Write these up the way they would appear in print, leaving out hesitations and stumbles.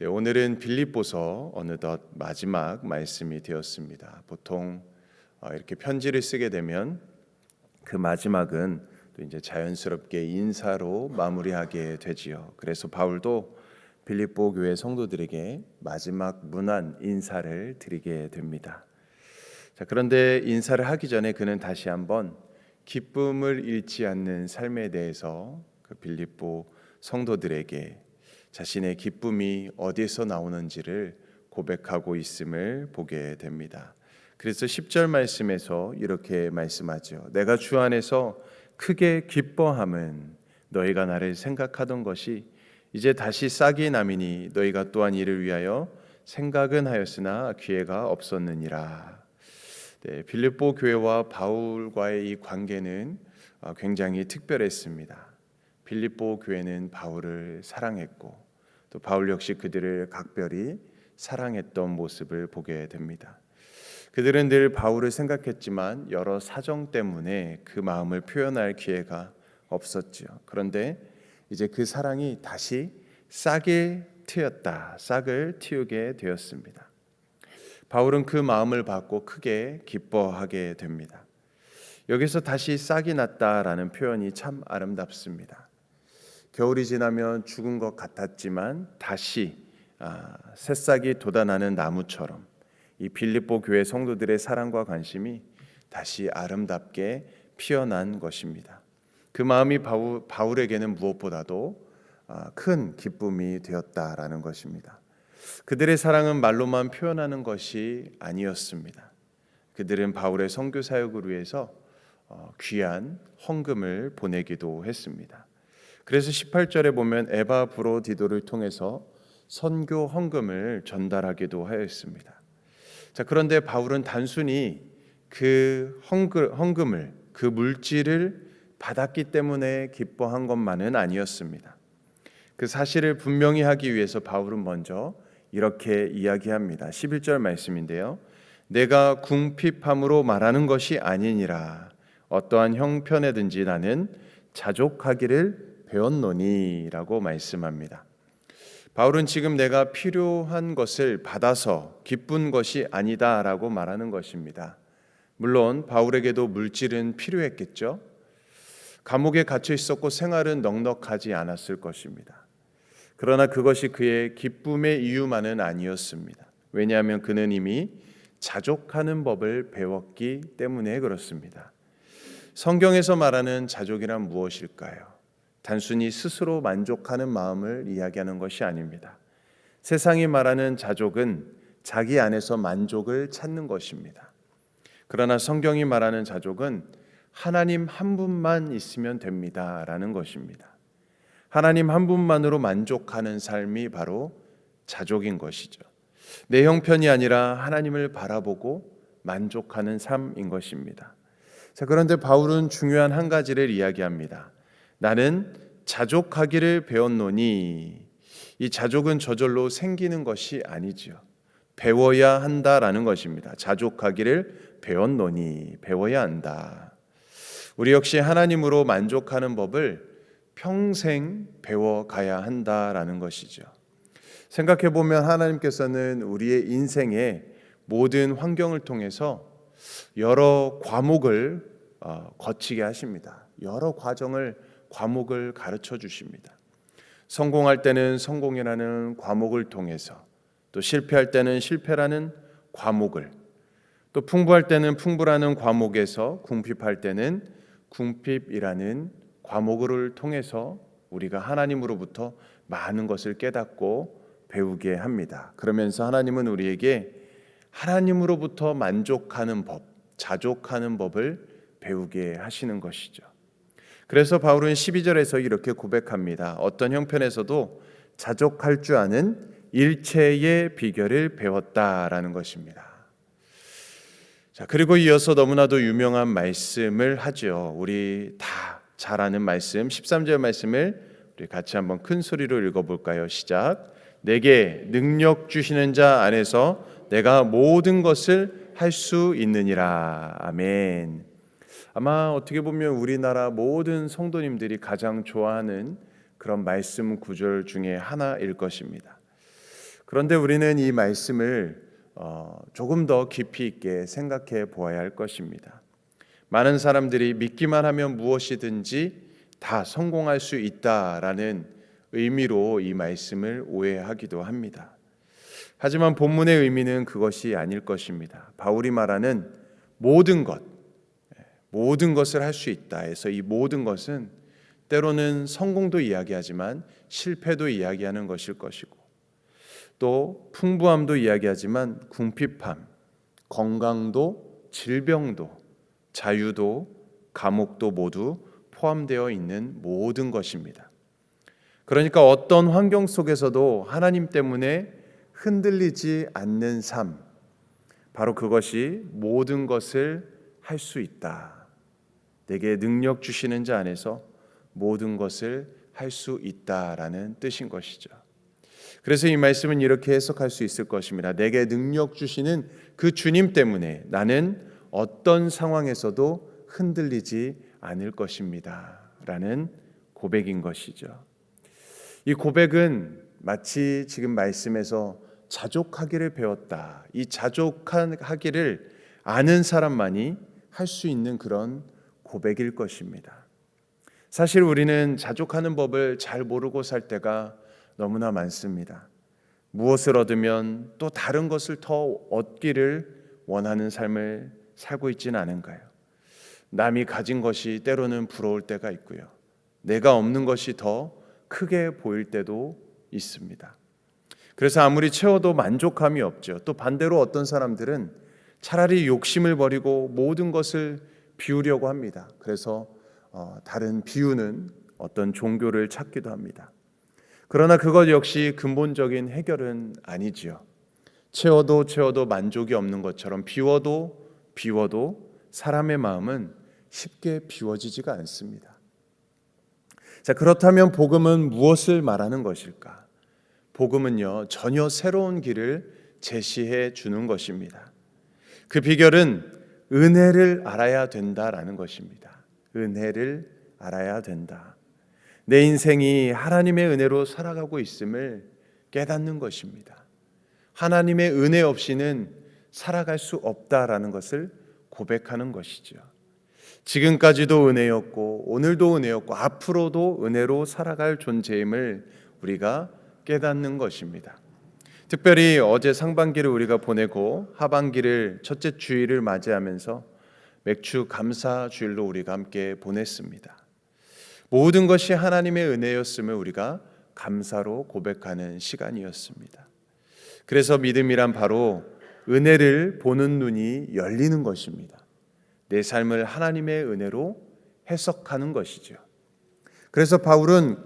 네, 오늘은 빌립보서 어느덧 마지막 말씀이 되었습니다. 보통 이렇게 편지를 쓰게 되면 그 마지막은 또 이제 자연스럽게 인사로 마무리하게 되지요. 그래서 바울도 빌립보 교회 성도들에게 마지막 문안 인사를 드리게 됩니다. 자, 그런데 인사를 하기 전에 그는 다시 한번 기쁨을 잃지 않는 삶에 대해서 그 빌립보 성도들에게 자신의 기쁨이 어디에서 나오는지를 고백하고 있음을 보게 됩니다. 그래서 10절 말씀에서 이렇게 말씀하죠. 내가 주 안에서 크게 기뻐함은 너희가 나를 생각하던 것이 이제 다시 싹이 남이니 너희가 또한 이를 위하여 생각은 하였으나 기회가 없었느니라. 네, 빌립보 교회와 바울과의 이 관계는 굉장히 특별했습니다. 빌립보 교회는 바울을 사랑했고 또 바울 역시 그들을 각별히 사랑했던 모습을 보게 됩니다. 그들은 늘 바울을 생각했지만 여러 사정 때문에 그 마음을 표현할 기회가 없었죠. 그런데 이제 그 사랑이 다시 싹을 틔우게 되었습니다. 바울은 그 마음을 받고 크게 기뻐하게 됩니다. 여기서 다시 싹이 났다라는 표현이 참 아름답습니다. 겨울이 지나면 죽은 것 같았지만 다시 새싹이 돋아나는 나무처럼 이 빌립보 교회 성도들의 사랑과 관심이 다시 아름답게 피어난 것입니다. 그 마음이 바울에게는 무엇보다도 큰 기쁨이 되었다라는 것입니다. 그들의 사랑은 말로만 표현하는 것이 아니었습니다. 그들은 바울의 선교 사역을 위해서 귀한 헌금을 보내기도 했습니다. 그래서 18절에 보면 에바브로디도를 통해서 선교 헌금을 전달하기도 하였습니다. 자, 그런데 바울은 단순히 그 헌금을, 그 물질을 받았기 때문에 기뻐한 것만은 아니었습니다. 그 사실을 분명히 하기 위해서 바울은 먼저 이렇게 이야기합니다. 11절 말씀인데요. 내가 궁핍함으로 말하는 것이 아니니라. 어떠한 형편에든지 나는 자족하기를 배웠노니라고 말씀합니다. 바울은 지금 내가 필요한 것을 받아서 기쁜 것이 아니다라고 말하는 것입니다. 물론 바울에게도 물질은 필요했겠죠. 감옥에 갇혀 있었고 생활은 넉넉하지 않았을 것입니다. 그러나 그것이 그의 기쁨의 이유만은 아니었습니다. 왜냐하면 그는 이미 자족하는 법을 배웠기 때문에 그렇습니다. 성경에서 말하는 자족이란 무엇일까요? 단순히 스스로 만족하는 마음을 이야기하는 것이 아닙니다. 세상이 말하는 자족은 자기 안에서 만족을 찾는 것입니다. 그러나 성경이 말하는 자족은 하나님 한 분만 있으면 됩니다라는 것입니다. 하나님 한 분만으로 만족하는 삶이 바로 자족인 것이죠. 내 형편이 아니라 하나님을 바라보고 만족하는 삶인 것입니다. 자, 그런데 바울은 중요한 한 가지를 이야기합니다. 나는 자족하기를 배웠노니. 이 자족은 저절로 생기는 것이 아니지요. 배워야 한다라는 것입니다. 자족하기를 배웠노니, 배워야 한다. 우리 역시 하나님으로 만족하는 법을 평생 배워가야 한다라는 것이죠. 생각해 보면 하나님께서는 우리의 인생의 모든 환경을 통해서 여러 과목을 거치게 하십니다. 여러 과목을 가르쳐 주십니다. 성공할 때는 성공이라는 과목을 통해서, 또 실패할 때는 실패라는 과목을, 또 풍부할 때는 풍부라는 과목에서 궁핍할 때는 궁핍이라는 과목을 통해서 우리가 하나님으로부터 많은 것을 깨닫고 배우게 합니다. 그러면서 하나님은 우리에게 하나님으로부터 만족하는 법, 자족하는 법을 배우게 하시는 것이죠. 그래서 바울은 12절에서 이렇게 고백합니다. 어떤 형편에서도 자족할 줄 아는 일체의 비결을 배웠다라는 것입니다. 자, 그리고 이어서 너무나도 유명한 말씀을 하죠. 우리 다 잘 아는 말씀, 13절 말씀을 우리 같이 한번 큰 소리로 읽어볼까요? 시작. 내게 능력 주시는 자 안에서 내가 모든 것을 할 수 있느니라. 아멘. 아마 어떻게 보면 우리나라 모든 성도님들이 가장 좋아하는 그런 말씀 구절 중에 하나일 것입니다. 그런데 우리는 이 말씀을 조금 더 깊이 있게 생각해 보아야 할 것입니다. 많은 사람들이 믿기만 하면 무엇이든지 다 성공할 수 있다라는 의미로 이 말씀을 오해하기도 합니다. 하지만 본문의 의미는 그것이 아닐 것입니다. 바울이 말하는 모든 것을 할 수 있다 해서 이 모든 것은 때로는 성공도 이야기하지만 실패도 이야기하는 것일 것이고, 또 풍부함도 이야기하지만 궁핍함, 건강도, 질병도, 자유도, 감옥도 모두 포함되어 있는 모든 것입니다. 그러니까 어떤 환경 속에서도 하나님 때문에 흔들리지 않는 삶, 바로 그것이 모든 것을 할 수 있다. 내게 능력 주시는 자 안에서 모든 것을 할 수 있다라는 뜻인 것이죠. 그래서 이 말씀은 이렇게 해석할 수 있을 것입니다. 내게 능력 주시는 그 주님 때문에 나는 어떤 상황에서도 흔들리지 않을 것입니다. 라는 고백인 것이죠. 이 고백은 마치 지금 말씀에서 자족하기를 배웠다. 이 자족하기를 아는 사람만이 할 수 있는 그런 고백일 것입니다. 사실 우리는 자족하는 법을 잘 모르고 살 때가 너무나 많습니다. 무엇을 얻으면 또 다른 것을 더 얻기를 원하는 삶을 살고 있지는 않은가요? 남이 가진 것이 때로는 부러울 때가 있고요. 내가 없는 것이 더 크게 보일 때도 있습니다. 그래서 아무리 채워도 만족감이 없죠. 또 반대로 어떤 사람들은 차라리 욕심을 버리고 모든 것을 비우려고 합니다. 그래서 다른 비우는 어떤 종교를 찾기도 합니다. 그러나 그것 역시 근본적인 해결은 아니지요. 채워도 만족이 없는 것처럼 비워도 사람의 마음은 쉽게 비워지지가 않습니다. 자, 그렇다면 복음은 무엇을 말하는 것일까? 복음은요, 전혀 새로운 길을 제시해 주는 것입니다. 그 비결은 은혜를 알아야 된다라는 것입니다. 은혜를 알아야 된다. 내 인생이 하나님의 은혜로 살아가고 있음을 깨닫는 것입니다. 하나님의 은혜 없이는 살아갈 수 없다라는 것을 고백하는 것이죠. 지금까지도 은혜였고 오늘도 은혜였고 앞으로도 은혜로 살아갈 존재임을 우리가 깨닫는 것입니다. 특별히 어제 상반기를 우리가 보내고 하반기를 첫째 주일을 맞이하면서 맥주 감사 주일로 우리가 함께 보냈습니다. 모든 것이 하나님의 은혜였음을 우리가 감사로 고백하는 시간이었습니다. 그래서 믿음이란 바로 은혜를 보는 눈이 열리는 것입니다. 내 삶을 하나님의 은혜로 해석하는 것이죠. 그래서 바울은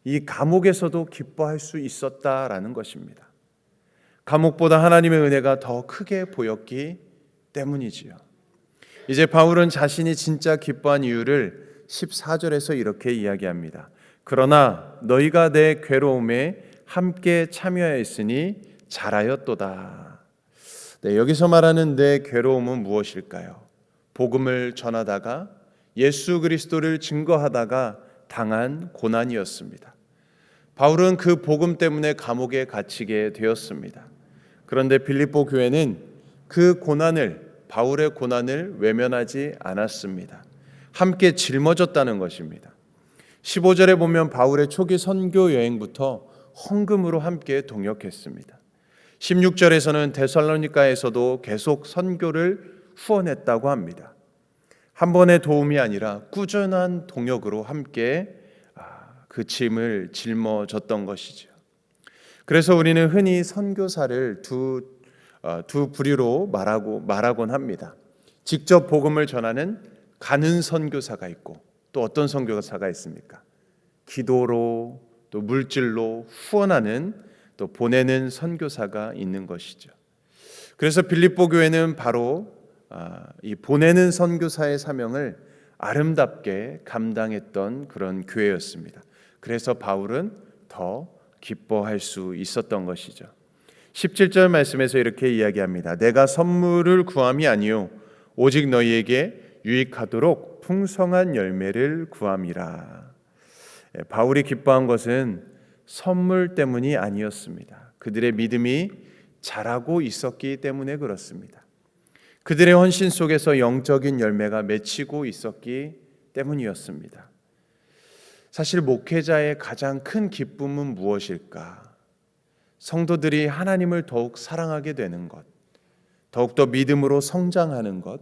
이 감옥에서도 기뻐할 수 있었다라는 것입니다. 감옥보다 하나님의 은혜가 더 크게 보였기 때문이지요. 이제 바울은 자신이 진짜 기뻐한 이유를 14절에서 이렇게 이야기합니다. 그러나 너희가 내 괴로움에 함께 참여하였으니 잘하였도다. 네, 여기서 말하는 내 괴로움은 무엇일까요? 복음을 전하다가 예수 그리스도를 증거하다가 당한 고난이었습니다. 바울은 그 복음 때문에 감옥에 갇히게 되었습니다. 그런데 빌립보 교회는 바울의 고난을 외면하지 않았습니다. 함께 짊어졌다는 것입니다. 15절에 보면 바울의 초기 선교 여행부터 헌금으로 함께 동역했습니다. 16절에서는 데살로니가에서도 계속 선교를 후원했다고 합니다. 한 번의 도움이 아니라 꾸준한 동역으로 함께 그 짐을 짊어졌던 것이죠. 그래서 우리는 흔히 선교사를 두 부류로 말하곤 합니다. 직접 복음을 전하는 가는 선교사가 있고 또 어떤 선교사가 있습니까? 기도로 또 물질로 후원하는 또 보내는 선교사가 있는 것이죠. 그래서 빌립보 교회는 바로 이 보내는 선교사의 사명을 아름답게 감당했던 그런 교회였습니다. 그래서 바울은 더 기뻐할 수 있었던 것이죠. 17절 말씀에서 이렇게 이야기합니다. 내가 선물을 구함이 아니요 오직 너희에게 유익하도록 풍성한 열매를 구함이라. 바울이 기뻐한 것은 선물 때문이 아니었습니다. 그들의 믿음이 자라고 있었기 때문에 그렇습니다. 그들의 헌신 속에서 영적인 열매가 맺히고 있었기 때문이었습니다. 사실 목회자의 가장 큰 기쁨은 무엇일까? 성도들이 하나님을 더욱 사랑하게 되는 것, 더욱더 믿음으로 성장하는 것,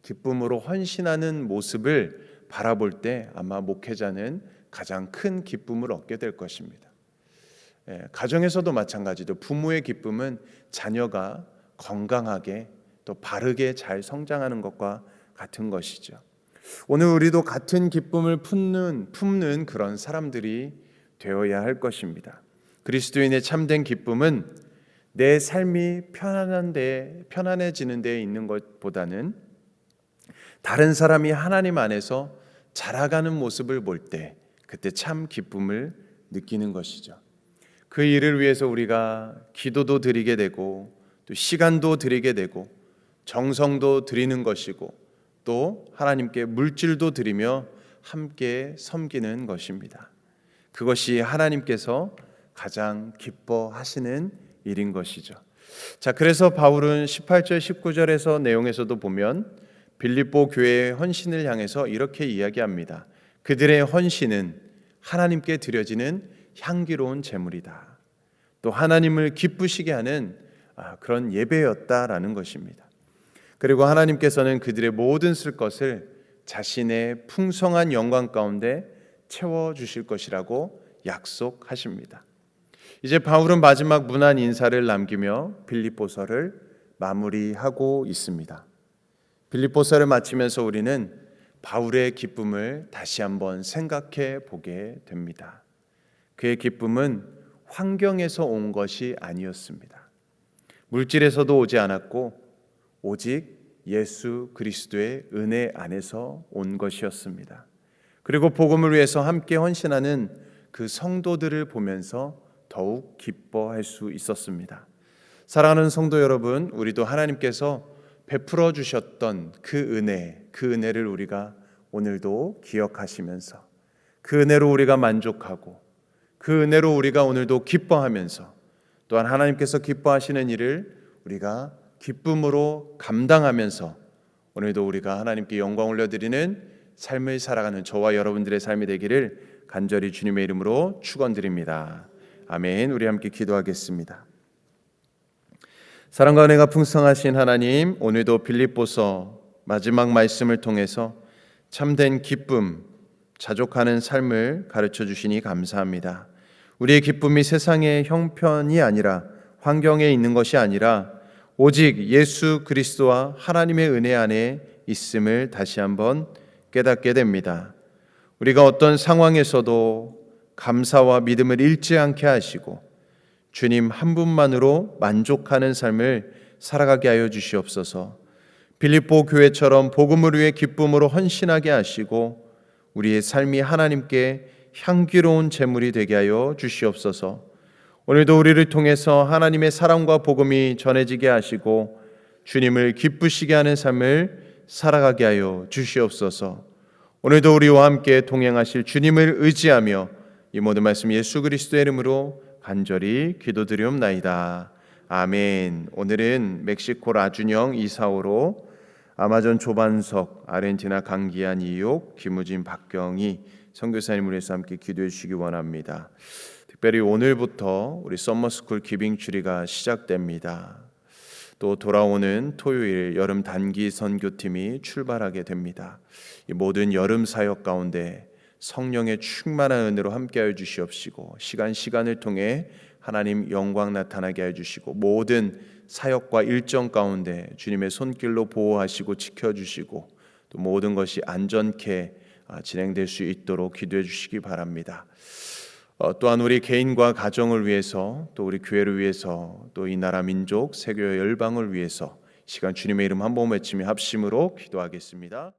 기쁨으로 헌신하는 모습을 바라볼 때 아마 목회자는 가장 큰 기쁨을 얻게 될 것입니다. 가정에서도 마찬가지로 부모의 기쁨은 자녀가 건강하게 또 바르게 잘 성장하는 것과 같은 것이죠. 오늘 우리도 같은 기쁨을 품는 그런 사람들이 되어야 할 것입니다. 그리스도인의 참된 기쁨은 내 삶이 편안해지는 데에 있는 것보다는 다른 사람이 하나님 안에서 자라가는 모습을 볼 때 그때 참 기쁨을 느끼는 것이죠. 그 일을 위해서 우리가 기도도 드리게 되고 또 시간도 드리게 되고 정성도 드리는 것이고 또 하나님께 물질도 드리며 함께 섬기는 것입니다. 그것이 하나님께서 가장 기뻐하시는 일인 것이죠. 자, 그래서 바울은 18절 19절에서 내용에서도 보면 빌립보 교회의 헌신을 향해서 이렇게 이야기합니다. 그들의 헌신은 하나님께 드려지는 향기로운 제물이다. 또 하나님을 기쁘시게 하는 그런 예배였다라는 것입니다. 그리고 하나님께서는 그들의 모든 쓸 것을 자신의 풍성한 영광 가운데 채워주실 것이라고 약속하십니다. 이제 바울은 마지막 문안 인사를 남기며 빌립보서를 마무리하고 있습니다. 빌립보서를 마치면서 우리는 바울의 기쁨을 다시 한번 생각해 보게 됩니다. 그의 기쁨은 환경에서 온 것이 아니었습니다. 물질에서도 오지 않았고 오직 예수 그리스도의 은혜 안에서 온 것이었습니다. 그리고 복음을 위해서 함께 헌신하는 그 성도들을 보면서 더욱 기뻐할 수 있었습니다. 사랑하는 성도 여러분, 우리도 하나님께서 베풀어 주셨던 그 은혜를 우리가 오늘도 기억하시면서 그 은혜로 우리가 만족하고 그 은혜로 우리가 오늘도 기뻐하면서 또한 하나님께서 기뻐하시는 일을 우리가 기쁨으로 감당하면서 오늘도 우리가 하나님께 영광 올려드리는 삶을 살아가는 저와 여러분들의 삶이 되기를 간절히 주님의 이름으로 축원드립니다. 아멘. 우리 함께 기도하겠습니다. 사랑과 은혜가 풍성하신 하나님, 오늘도 빌립보서 마지막 말씀을 통해서 참된 기쁨, 자족하는 삶을 가르쳐 주시니 감사합니다. 우리의 기쁨이 세상의 형편이 아니라 환경에 있는 것이 아니라 오직 예수 그리스도와 하나님의 은혜 안에 있음을 다시 한번 깨닫게 됩니다. 우리가 어떤 상황에서도 감사와 믿음을 잃지 않게 하시고 주님 한 분만으로 만족하는 삶을 살아가게 하여 주시옵소서. 빌립보 교회처럼 복음을 위해 기쁨으로 헌신하게 하시고 우리의 삶이 하나님께 향기로운 제물이 되게 하여 주시옵소서. 오늘도 우리를 통해서 하나님의 사랑과 복음이 전해지게 하시고 주님을 기쁘시게 하는 삶을 살아가게 하여 주시옵소서. 오늘도 우리와 함께 동행하실 주님을 의지하며 이 모든 말씀 예수 그리스도의 이름으로 간절히 기도드리옵나이다. 아멘. 오늘은 멕시코 라준영 이사오로 아마존 조반석, 아르헨티나 강기한 이옥, 김우진 박경희 선교사님을 위해서 함께 기도해 주시기 원합니다. 특별히 오늘부터 우리 썸머스쿨 기빙추리가 시작됩니다. 또 돌아오는 토요일 여름 단기 선교팀이 출발하게 됩니다. 이 모든 여름 사역 가운데 성령의 충만한 은혜로 함께하여 주시옵시고 시간을 통해 하나님 영광 나타나게 하여 주시고 모든 사역과 일정 가운데 주님의 손길로 보호하시고 지켜주시고 또 모든 것이 안전케 진행될 수 있도록 기도해 주시기 바랍니다. 또한 우리 개인과 가정을 위해서 또 우리 교회를 위해서 또 이 나라 민족 세계 열방을 위해서 시간 주님의 이름 한 번 외치며 합심으로 기도하겠습니다.